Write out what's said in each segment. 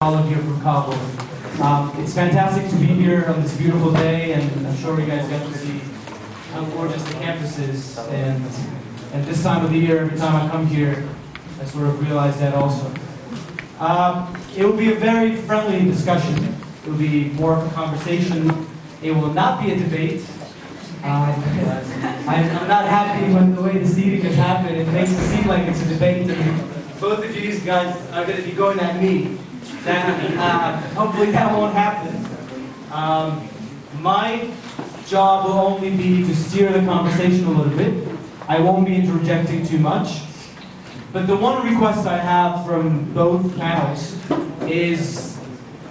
All of you from Kabul. It's fantastic to be here on this beautiful day, and I'm sure you guys got to see how gorgeous the campus is. And this time of the year, every time I come here, I sort of realize that also. It will be a very friendly discussion. It will be more of a conversation. It will not be a debate. I'm not happy with the way the seating has happened. It makes it seem like it's a debate, and both of you guys are going to be going at me. Hopefully that won't happen. My job will only be to steer the conversation a little bit. I won't be interjecting too much. But the one request I have from both panels is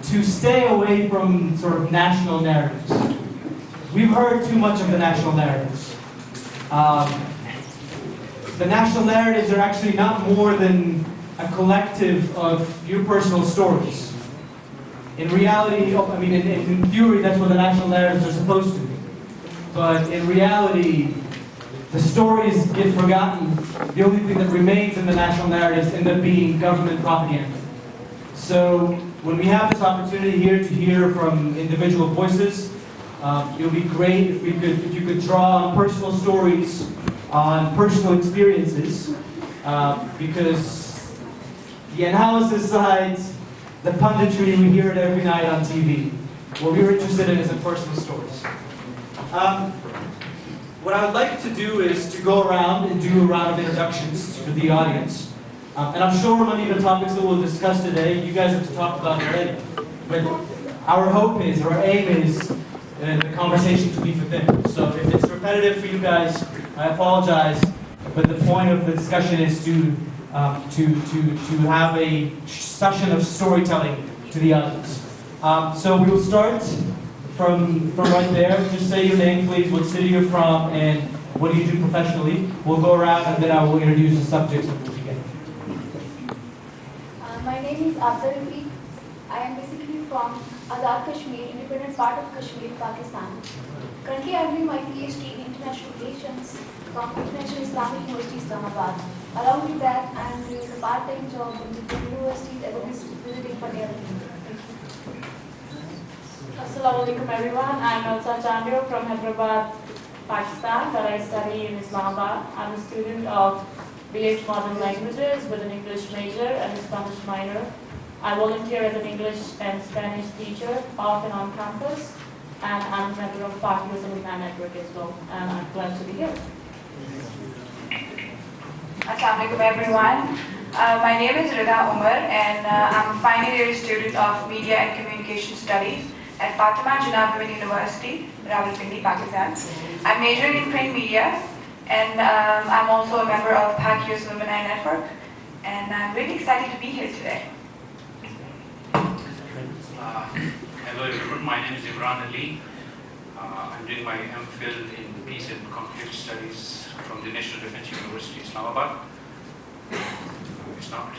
to stay away from sort of national narratives. We've heard too much of the national narratives. The national narratives are actually not more than a collective of your personal stories. In reality, in theory, that's what the national narratives are supposed to be. But in reality, the stories get forgotten. The only thing that remains in the national narratives end up being government propaganda. So when we have this opportunity here to hear from individual voices, it would be great if you could draw on personal stories, on personal experiences, because the analysis side, the punditry, we hear it every night on TV. What we're interested in is the personal stories. What I would like to do is to go around and do a round of introductions to the audience. And I'm sure many of the topics that we'll discuss today, you guys have talked about already. But our hope is, or our aim is, the conversation to be fulfilled. So if it's repetitive for you guys, I apologize. But the point of the discussion is to have a session of storytelling to the audience. So we will start from right there. Just say your name, please, what city you're from, and what do you do professionally. We'll go around, and then I will introduce the subjects and we'll begin. My name is Af-Pak. I am basically from Azad Kashmir, independent part of Kashmir, Pakistan. Currently, I am doing my PhD in International Relations from International Islamic University, Islamabad. Along with that, I am doing a part-time job in the university as a visiting Patera. Assalamu alaikum everyone. I am Elsa Chandio from Hyderabad, Pakistan, but I study in Islamabad. I am a student of BA Modern Languages with an English major and a Spanish minor. I volunteer as an English and Spanish teacher off and on campus, and I am a member of Af-PakYD network as well, and I'm glad to be here. Assalamu alaikum everyone. My name is Rida Umar, and I'm a final year student of Media and Communication Studies at Fatima Junab Women University, Rawalpindi, Pakistan. I'm majoring in print media, and I'm also a member of PakYD's Women Network, and I'm really excited to be here today. Hello everyone, my name is Imran Ali. I'm doing my MPhil in Peace and Conflict Studies from the National Defense University, Islamabad. It's not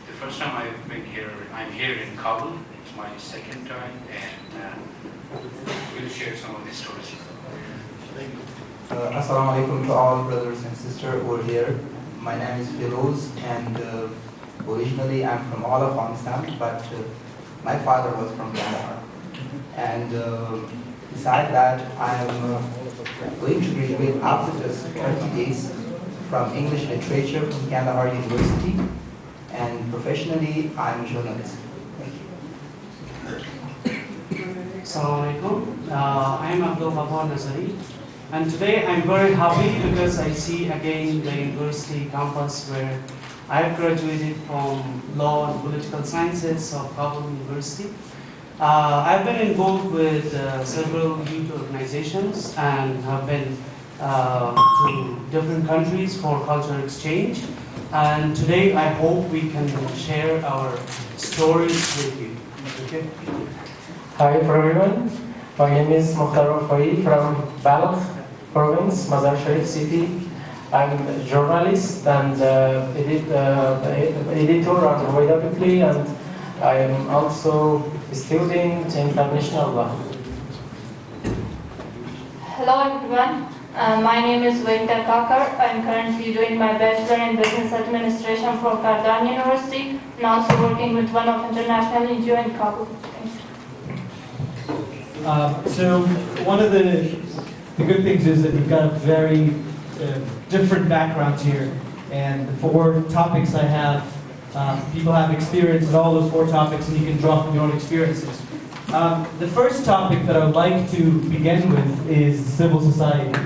the first time I've been here. I'm here in Kabul. It's my second time, and we'll share some of these stories. Assalamu alaikum to all brothers and sisters over here. My name is Firoz, and originally I'm from all of Afghanistan, but my father was from Kandahar. And besides that, I am going to graduate after just 30 days from English literature from Kandahar University, and professionally, I'm a journalist. Thank you. Assalamu alaikum. I am Abdul Ghaffar Nazari, and today I'm very happy because I see again the university campus where I have graduated from Law and Political Sciences of Kabul University. I've been involved with several youth organizations and have been to different countries for cultural exchange. And today I hope we can share our stories with you. Okay? Hi everyone, my name is Mukhtar Rafai from Balkh province, Mazar Sharif city. I'm a journalist and editor on Ruwaida Weekly, and I am also a student in international law. Hello everyone, My name is Venita Kakar. I'm currently doing my Bachelor in Business Administration from Kabul University and also working with one of international NGO in Kabul. So one of the good things is that we've got very different backgrounds here, and the 4 topics I have, people have experience in all those 4 topics, and you can draw from your own experiences. The first topic that I would like to begin with is civil society,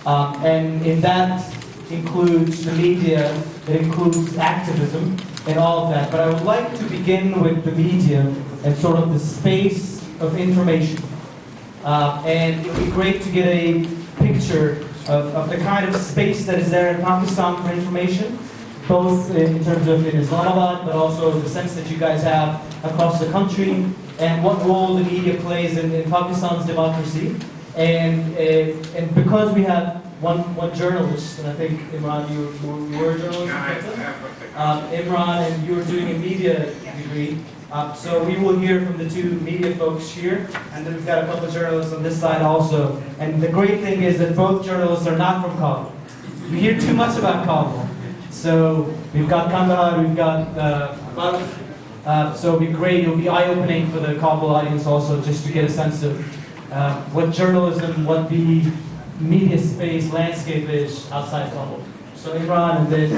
and in that includes the media, it includes activism, and all of that. But I would like to begin with the media and sort of the space of information. And it would be great to get a picture of the kind of space that is there in Pakistan for information, both in terms of in Islamabad, but also the sense that you guys have across the country, and what role the media plays in Pakistan's democracy. And because we have one journalist, and I think Imran, you were a journalist? Imran, and you were doing a media degree. So we will hear from the 2 media folks here, and then we've got a couple of journalists on this side also. And the great thing is that both journalists are not from Kabul. We hear too much about Kabul. So we've got Kandahar, we've got Balkh. So it'll be great, it'll be eye-opening for the Kabul audience also, just to get a sense of what journalism, what the media space landscape is outside Kabul. So Imran, and then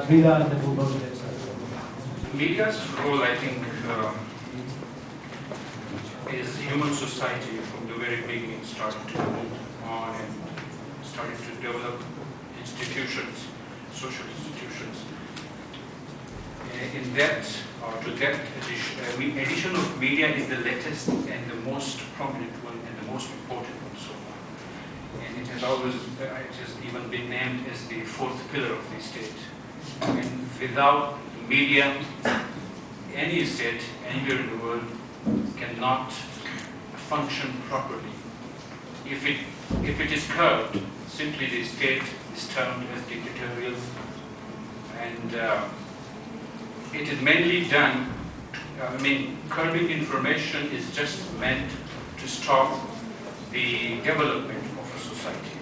Rida, and then we'll go to this. Media's role, I think, is human society from the very beginning started to move on and started to develop institutions, social institutions. In that, or to that addition of media is the latest and the most prominent one and the most important one so far. And it has always, it has even been named as the 4th pillar of the state. And without media, any state, anywhere in the world, cannot function properly. If it is curbed, simply the state is termed as dictatorial, and it is mainly done, curbing information is just meant to stop the development of a society.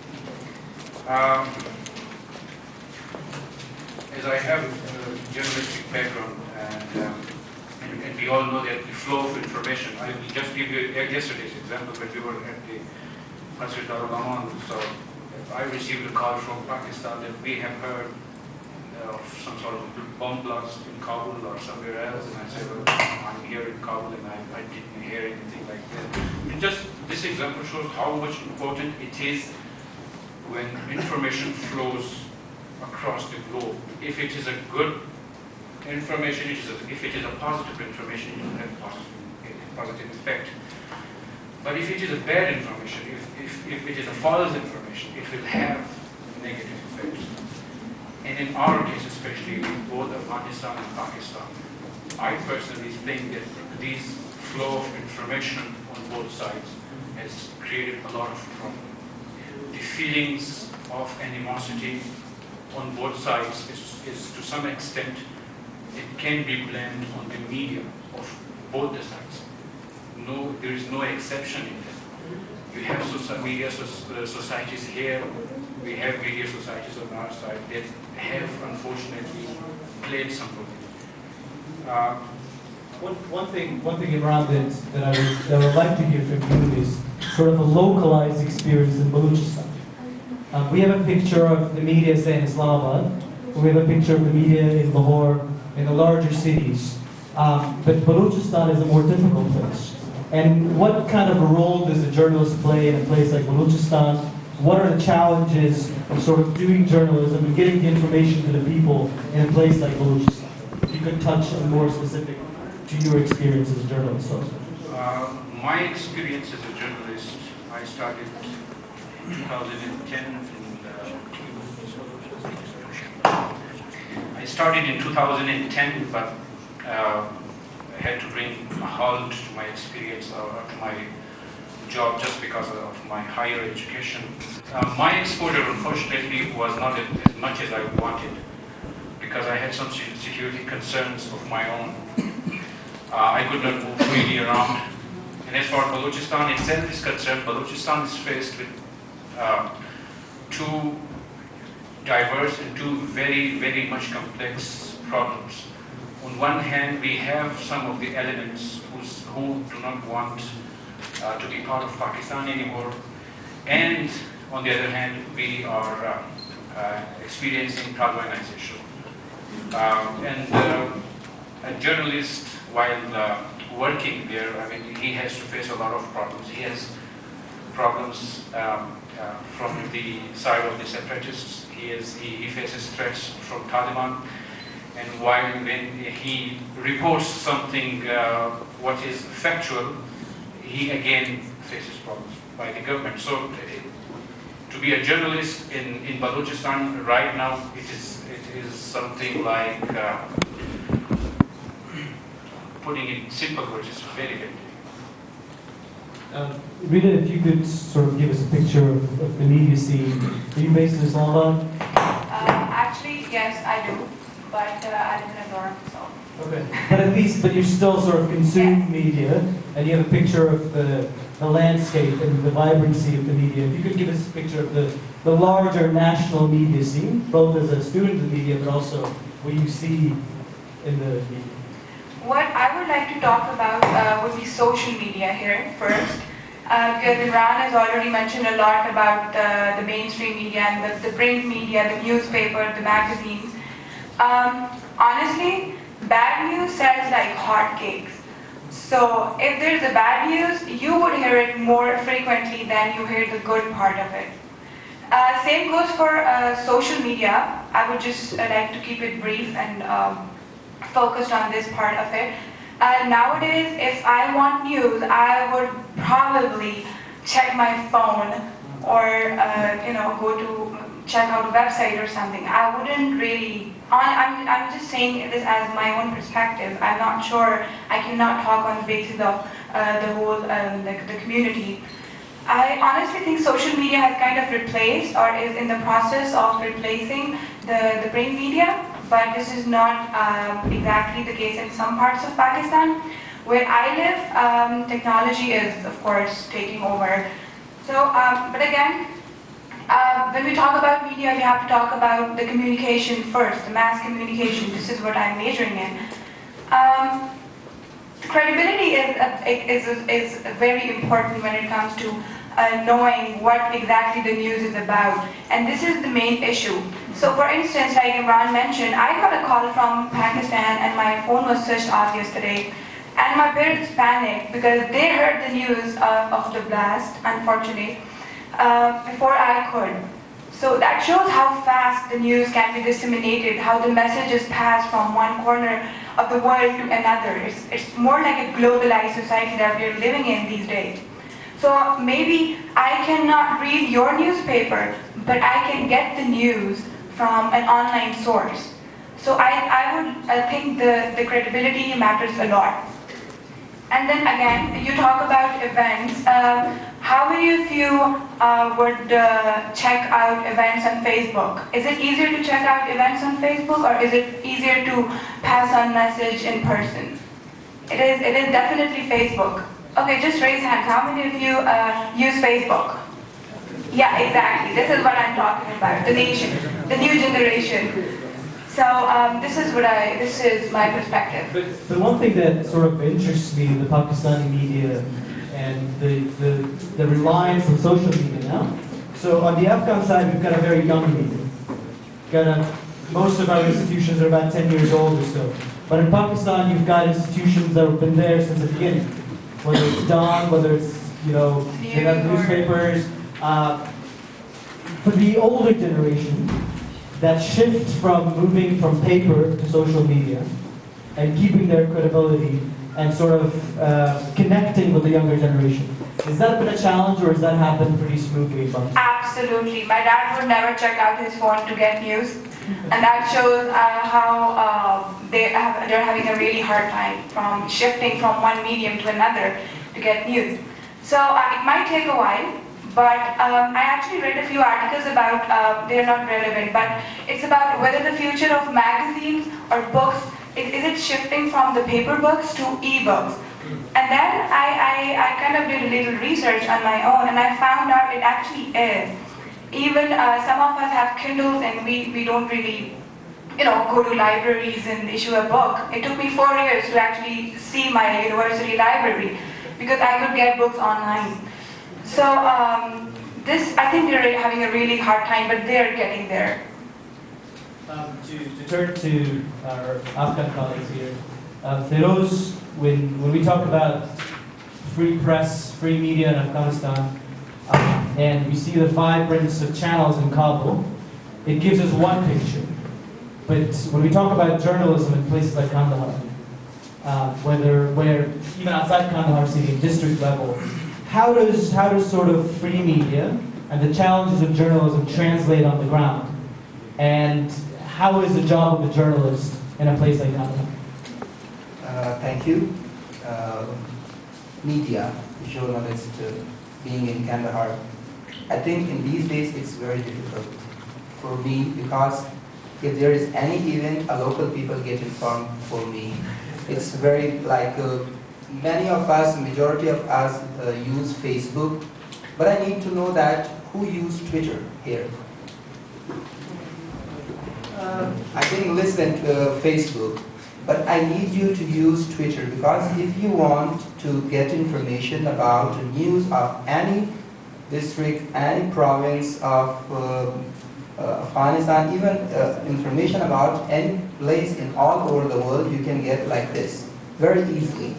As I have a journalistic background, and we all know that the flow of information, I will just give you yesterday's example when we were at the Masjid al-Aman. So I received a call from Pakistan that we have heard of some sort of bomb blast in Kabul or somewhere else, and I said, well, I'm here in Kabul and I didn't hear anything like that. And just this example shows how much important it is when information flows across the globe. If it is a good information, if it is a positive information, it will have a positive effect. But if it is a bad information, if it is a false information, it will have negative effects. And in our case, especially in both Afghanistan and Pakistan, I personally think that this flow of information on both sides has created a lot of problems. The feelings of animosity on both sides is to some extent, it can be blamed on the media of both the sides. No, there is no exception in that. You have media societies here, we have media societies on our side that have unfortunately played some role. One thing, Imran, that I would like to hear from you is sort of a localized experience in Balochistan. We have a picture of the media, say, in Islamabad. We have a picture of the media in Lahore, in the larger cities. But Balochistan is a more difficult place. And what kind of a role does a journalist play in a place like Balochistan? What are the challenges of sort of doing journalism and getting the information to the people in a place like Balochistan? If you could touch on more specific to your experience as a journalist also. My experience as a journalist, I started in 2010. I started in 2010, but I had to bring a halt to my experience or to my job just because of my higher education. My exposure, unfortunately, was not as much as I wanted because I had some security concerns of my own. I could not move freely around. And as far as Balochistan itself is concerned, Balochistan is faced with two diverse and two very, very much complex problems. On one hand, we have some of the elements who do not want to be part of Pakistan anymore, and on the other hand, we are experiencing Talibanization. A journalist, while working there, I mean, he has to face a lot of problems. He has problems from the side of the separatists. He faces threats from Taliban. And when he reports something what is factual, he again faces problems by the government. So to be a journalist in Balochistan right now, it is something like, putting it in simple words, it's very, very difficult. Rita, if you could sort of give us a picture of the media scene. Are you based in Islamabad? Actually, yes, I do, but I live in a dorm, so. Okay. But you still sort of consume media, and you have a picture of the landscape and the vibrancy of the media. If you could give us a picture of the larger national media scene, both as a student of media, but also what you see in the media. What I would like to talk about would be social media here first. Because Imran has already mentioned a lot about the mainstream media and the print media, the newspaper, the magazines. Honestly, bad news sells like hotcakes. So if there's a bad news, you would hear it more frequently than you hear the good part of it. Same goes for social media. I would just like to keep it brief and focused on this part of it. Nowadays, if I want news, I would probably check my phone or go to check out a website or something. I wouldn't really. I'm just saying this as my own perspective. I'm not sure. I cannot talk on the basis of the whole the community. I honestly think social media has kind of replaced or is in the process of replacing the print media. But this is not exactly the case in some parts of Pakistan. Where I live, technology is, of course, taking over. So, but again, when we talk about media, we have to talk about the communication first, the mass communication. This is what I'm majoring in. Credibility is very important when it comes to knowing what exactly the news is about. And this is the main issue. So for instance, like Imran mentioned, I got a call from Pakistan and my phone was switched off yesterday. And my parents panicked because they heard the news of the blast, unfortunately, before I could. So that shows how fast the news can be disseminated, how the messages pass from one corner of the world to another. It's more like a globalized society that we're living in these days. So maybe I cannot read your newspaper, but I can get the news from an online source. So I think the credibility matters a lot. And then again, you talk about events. How many of you would check out events on Facebook? Is it easier to check out events on Facebook, or is it easier to pass on message in person? It is definitely Facebook. Okay, just raise hands. How many of you use Facebook? Yeah, exactly. This is what I'm talking about. The nation, the new generation. So this is my perspective. But one thing that sort of interests me in the Pakistani media and the reliance on social media now. So on the Afghan side, we've got a very young media. Most of our institutions are about 10 years old or so. But in Pakistan, you've got institutions that have been there since the beginning. Whether it's Dawn, whether it's, they have newspapers. For the older generation, that shift from moving from paper to social media and keeping their credibility and sort of connecting with the younger generation. Has that been a challenge, or has that happened pretty smoothly? Absolutely. My dad would never check out his phone to get news. And that shows how they're having a really hard time from shifting from one medium to another to get news. So it might take a while, but I actually read a few articles about, they're not relevant, but it's about whether the future of magazines or books, is it shifting from the paper books to e-books? And then I kind of did a little research on my own, and I found out it actually is. even some of us have Kindles and we don't really, go to libraries and issue a book. It took me 4 years to actually see my university library because I could get books online. So I think they're having a really hard time, but they're getting there. To turn to our Afghan colleagues here, Feroz, when we talk about free press, free media in Afghanistan, and we see the vibrance of channels in Kabul, it gives us one picture. But when we talk about journalism in places like Kandahar, where even outside Kandahar city, district level, how does sort of free media and the challenges of journalism translate on the ground? And how is the job of a journalist in a place like Kandahar? Thank you. Media, journalist, being in Kandahar, I think in these days it's very difficult for me because if there is any event, a local people get informed for me. It's very many of us, majority of us use Facebook, but I need to know that who use Twitter here. I didn't listen to Facebook, but I need you to use Twitter because if you want to get information about the news of any district, any province of Afghanistan, even information about any place in all over the world, you can get like this, very easily.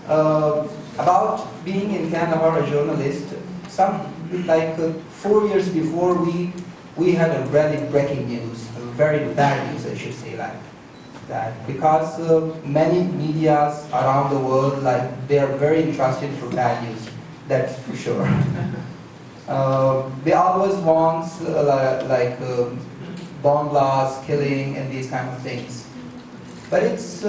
About being in Kandahar, a journalist, 4 years before we had a really breaking news, very bad news, I should say like that, because many medias around the world, they are very interested for bad news, that's for sure. They always want bomb blasts, killing, and these kind of things. But it's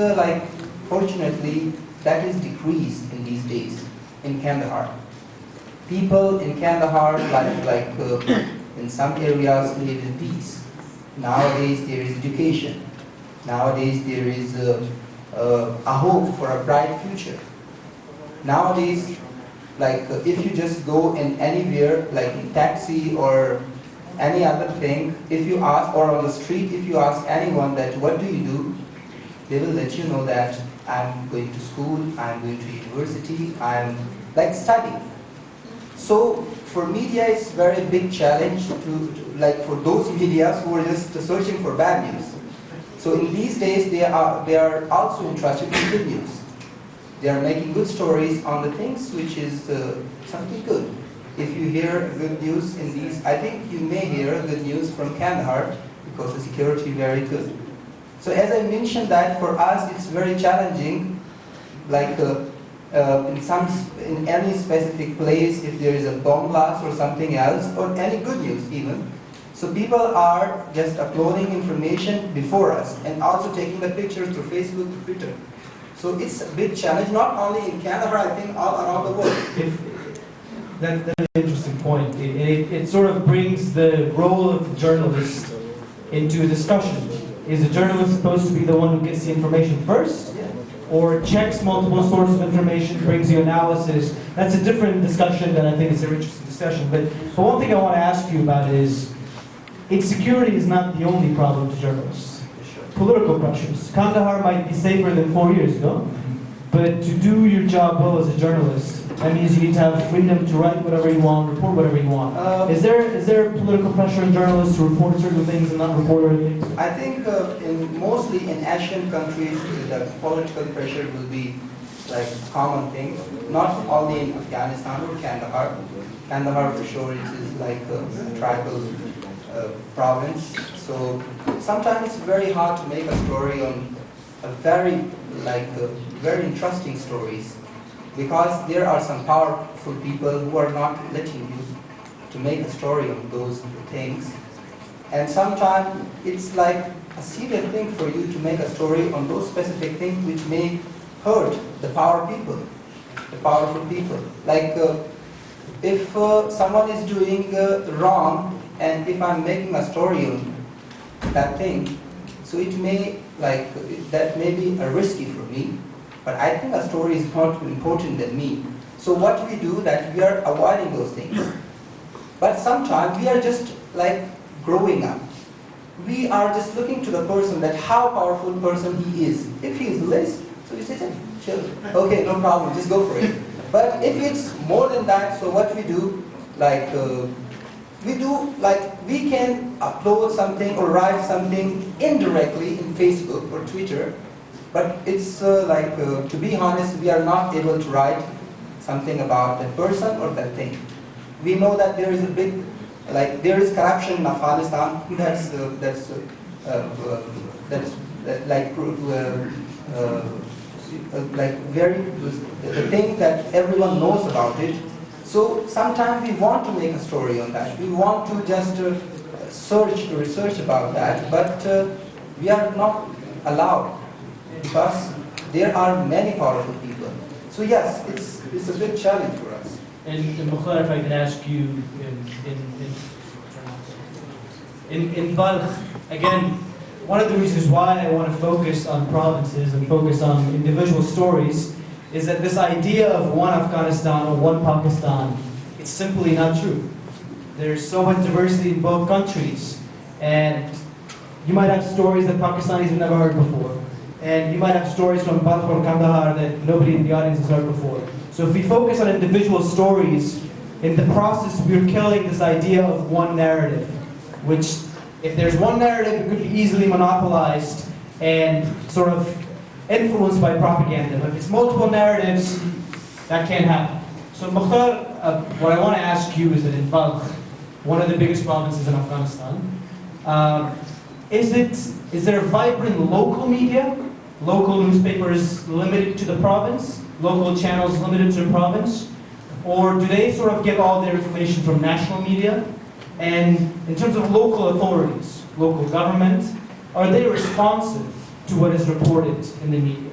fortunately, that is decreased in these days in Kandahar. People in Kandahar, in some areas, live in peace. Nowadays, there is education. Nowadays, there is a hope for a bright future. Nowadays, if you just go in anywhere, like in taxi or any other thing, if you ask, or on the street, if you ask anyone that what do you do, they will let you know that I'm going to school, I'm going to university, I'm studying. So for media, it's a very big challenge for those medias who are just searching for bad news. So in these days, they are also interested in good news. They are making good stories on the things which is something good. If you hear good news in these, I think you may hear good news from Kandahar because the security is very good. So as I mentioned that for us it's very challenging, in any specific place, if there is a bomb blast or something else, or any good news even. So people are just uploading information before us and also taking the pictures through Facebook, Twitter. So it's a big challenge, not only in Kandahar, I think all around the world. That's an interesting point. It sort of brings the role of the journalist into a discussion. Is the journalist supposed to be the one who gets the information first? Or checks multiple sources of information, brings you analysis? That's a different discussion that I think is an interesting discussion. But one thing I want to ask you about is, insecurity is not the only problem to journalists. Political pressures. Kandahar might be safer than 4 years ago, but to do your job well as a journalist, that means you need to have freedom to write whatever you want, report whatever you want. Is there political pressure on journalists to report certain things and not report other things? I think mostly in Asian countries, the political pressure will be a common thing. Not only in Afghanistan or Kandahar. Kandahar for sure it is a tribal province. So sometimes it's very hard to make a story on a very interesting stories, because there are some powerful people who are not letting you to make a story on those things. And sometimes it's a serious thing for you to make a story on those specific things which may hurt the powerful people. If someone is doing wrong, and if I'm making a story on that thing, so it may that may be risky for me, but I think a story is not important than me. So what we do that we are avoiding those things. But sometimes we are just like growing up. We are just looking to the person, that how powerful person he is. If he is less, so we say, chill, okay, no problem, just go for it. But if it's more than that, so what we do, like we can upload something or write something indirectly in Facebook or Twitter, but it's to be honest, we are not able to write something about that person or that thing. We know that there is a big, there is corruption in Afghanistan. That's very the thing that everyone knows about it. So sometimes we want to make a story on that. We want to just research about that, but we are not allowed because there are many powerful people. So yes, it's a big challenge for us. And Mukhtar, if I can ask you, in Balkh, again, one of the reasons why I want to focus on provinces and focus on individual stories is that this idea of one Afghanistan or one Pakistan, it's simply not true. There's so much diversity in both countries, and you might have stories that Pakistanis have never heard before, and you might have stories from Balkh or Kandahar that nobody in the audience has heard before. So if we focus on individual stories, in the process we're killing this idea of one narrative, which if there's one narrative, it could be easily monopolized and sort of influenced by propaganda. But if it's multiple narratives, that can't happen. So Mukhtar, what I want to ask you is that in Balkh, one of the biggest provinces in Afghanistan, is there vibrant local media, local newspapers limited to the province, local channels limited to the province, or do they sort of get all their information from national media? And in terms of local authorities, local government, are they responsive to what is reported in the media?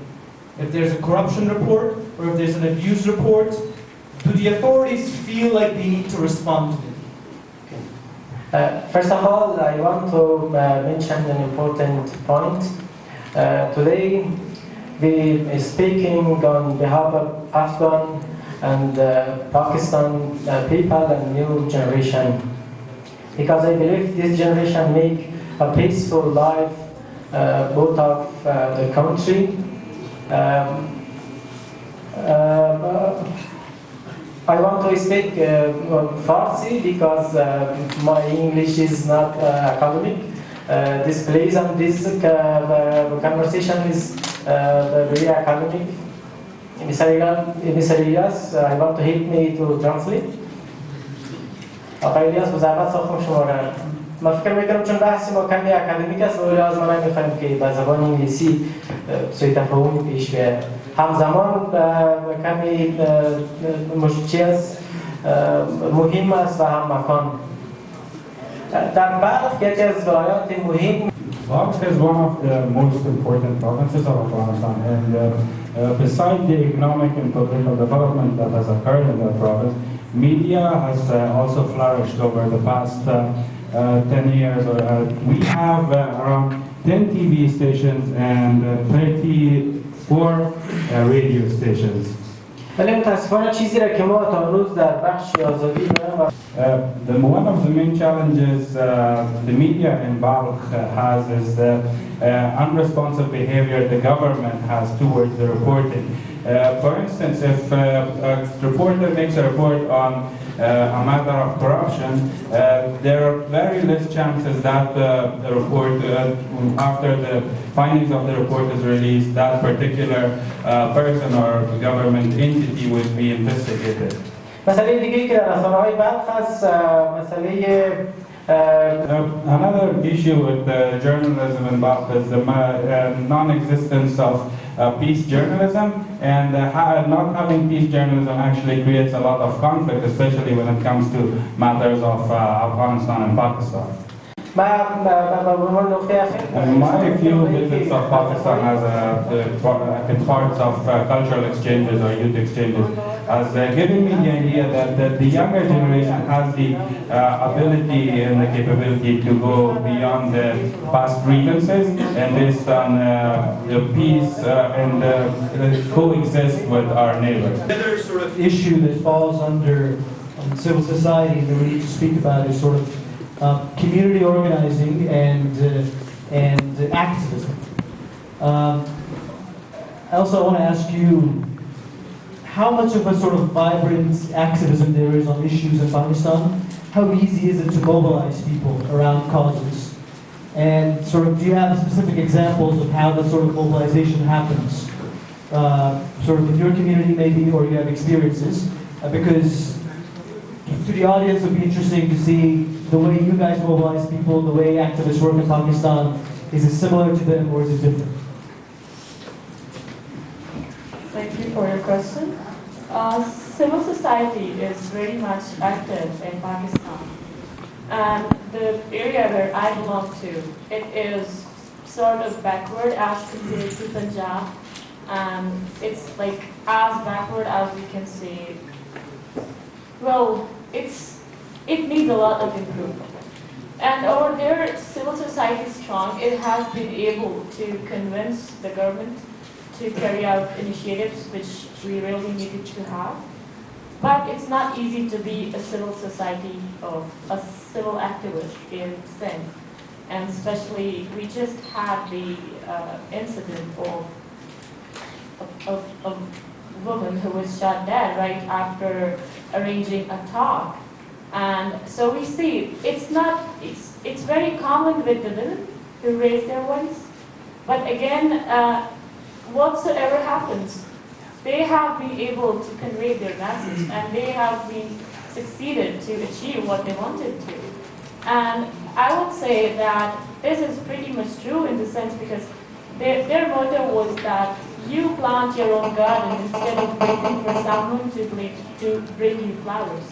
If there's a corruption report or if there's an abuse report, do the authorities feel like they need to respond to it? First of all, I want to mention an important point. Today, we are speaking on behalf of Afghan and Pakistan people and new generation, because I believe this generation make a peaceful life both of the country. I want to speak Farsi because my English is not academic. This place and this conversation is very academic. Mr. Ilyas, I want to help me to translate. آقای الیاس به زحمت ساختم شما را. من فکر میکنم چون بحث ما کمی اکادمیک است و لازم ما میخوایم که به زبان انگلیسی سوی تفاهمی پیش بیاید. همزمان کمی چیز مهم است و هم مکان. در بلخ یکی از ولایات مهم. Balkh is one of the most important provinces of Afghanistan, and besides the economic and political development that has occurred in that province, media has also flourished over the past 10 years. We have around 10 TV stations and 34 radio stations. ولی متاسفانه چیزی را که ما تا روز در بخش آزادی one of the main challenges the media in Balkh has is the unresponsive behavior the government has towards the reporting. For instance, if a reporter makes a report on a matter of corruption, there are very less chances that the report, after the findings of the report is released, that particular person or government entity will be investigated. مسئله دیگه‌ای که در رسانه‌های بلخ هست مسئله Another issue with journalism in Balkh is the non-existence of peace journalism, and not having peace journalism actually creates a lot of conflict, especially when it comes to matters of Afghanistan and Pakistan. My few visits of Pakistan as in parts of cultural exchanges or youth exchanges has given me the idea that the younger generation has the ability and the capability to go beyond the past grievances and based on the peace and coexist with our neighbors. Another sort of issue that falls under and civil society that we need to speak about is sort of community organizing and activism. Also, I want to ask you how much of a sort of vibrant activism there is on issues in Pakistan. How easy is it to mobilize people around causes? And sort of, do you have specific examples of how that sort of mobilization happens? Sort of in your community maybe, or you have experiences? Because to the audience it would be interesting to see the way you guys mobilize people, the way activists work in Pakistan. Is it similar to them or is it different? Thank you for your question. Civil society is very much active in Pakistan. And the area where I belong to, it is sort of backward as compared to Punjab. And it's like as backward as we can see. Well, it needs a lot of improvement. And over there, civil society is strong. It has been able to convince the government to carry out initiatives which we really needed to have. But it's not easy to be a civil society or a civil activist in Sindh. And especially, we just had the incident of a woman who was shot dead right after arranging a talk. And so we see, it's very common with the women who raise their voice. But again, whatsoever happens, they have been able to convey their message and they have been succeeded to achieve what they wanted to. And I would say that this is pretty much true in the sense because their motto was that you plant your own garden instead of waiting for someone to bring you flowers.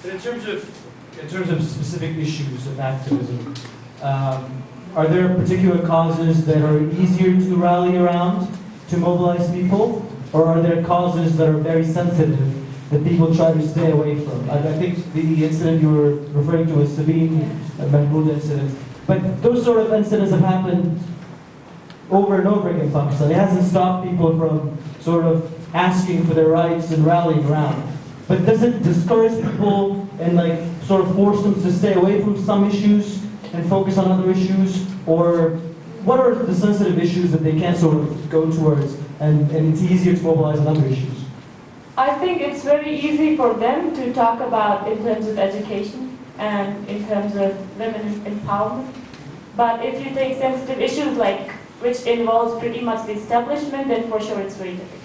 But in terms of specific issues of activism, are there particular causes that are easier to rally around, to mobilize people, or are there causes that are very sensitive that people try to stay away from? I think the incident you were referring to was Sabine Mahmood incident, but those sort of incidents have happened over and over again in Pakistan. It hasn't stopped people from sort of asking for their rights and rallying around. But does it discourage people and like sort of force them to stay away from some issues and focus on other issues? Or what are the sensitive issues that they can't sort of go towards and it's easier to mobilize on other issues? I think it's very easy for them to talk about in terms of education and in terms of women empowerment. But if you take sensitive issues like which involves pretty much the establishment, then for sure it's very difficult.